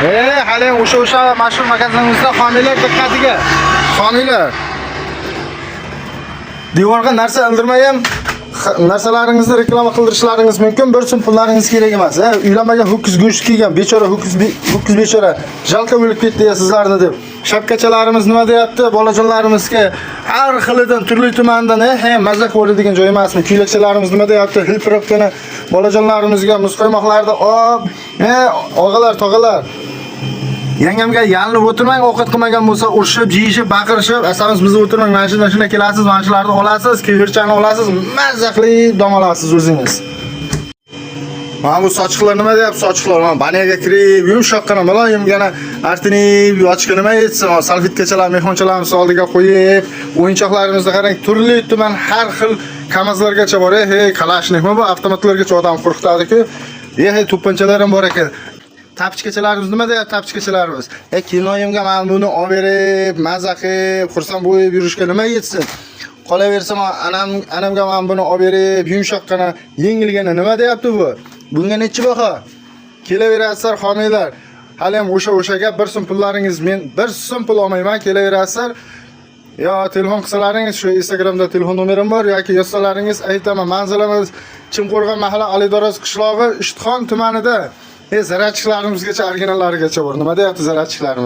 Hali o'sha mashhur magazinimizda homiylar diqqatiga. Homiylar. Devorga narsa ildirmay ham narsalaringizni reklama qildirishlaringiz mumkin. Bir so'm pullaringiz kerak emas. Uylanmagan ho'kiz go'sht kiygan bechora ho'kiz bechora jalka bo'lib ketdi ya sizlarni deb. Shapkachalarimiz nima deyapti? Bolajonlarimizga har xilidan turli tumandan mazza ko'radigan joy emasmi? Kuylakchalarimiz nima deyapti? Hilpiroqgina bolajonlarimizga muzqaymoqlarda og'alar, tog'alar. Yangamga yalinib o'tirmang, ovqat qilmagan bo'lsa urishib, yeyishib, baqirishib, asabimiz bizni o'tirmang, mana shuna kelasiz, mana shularni olasiz, kevirchani olasiz, mazza qilib dam olasiz o'zingiz. Mana bu sochiqlar nima deyapti? Sochiqlar mana banaga kirib, yumshoqqina, muloyimgina artinib, yochga nima etsin, salfetkachalar, mehmonchalarimiz oldiga qo'yib, o'yinchoqlarimizni qarang, turli tuman har xil kamazlargacha bor. Kalashnikmi bu avtomatlargacha odam qo'rqitadi-ku. To'pponchalar ham bor ekan. Tapchikachalarimiz nima deyapti? Tapchikachalarimiz. Kinoyimga mana buni olib berib, mazza qilib, xursand bo'lib yurishga nima yetsin? Qolaversa, anamga mana buni olib berib, yumshoqqina, yengilgina nima deyapti bu? Bunga necha baho? Kelaverasizlar, homiylar. Hali ham o'sha gap, bir so'm pullaringiz, men bir so'm pul olmayman, kelaverasizlar. Yo, telefon qilsalaringiz, shu Instagramda telefon nomerim bor yoki yozsalaringiz, aytaman. Manzilimiz Chimqo'rg'on mahalla Alidoros qishlog'i, Ishtixon tumanida. Zaratchiklarimizgacha, originallarigacha bor. Nima deyapti zaratchilarimiz?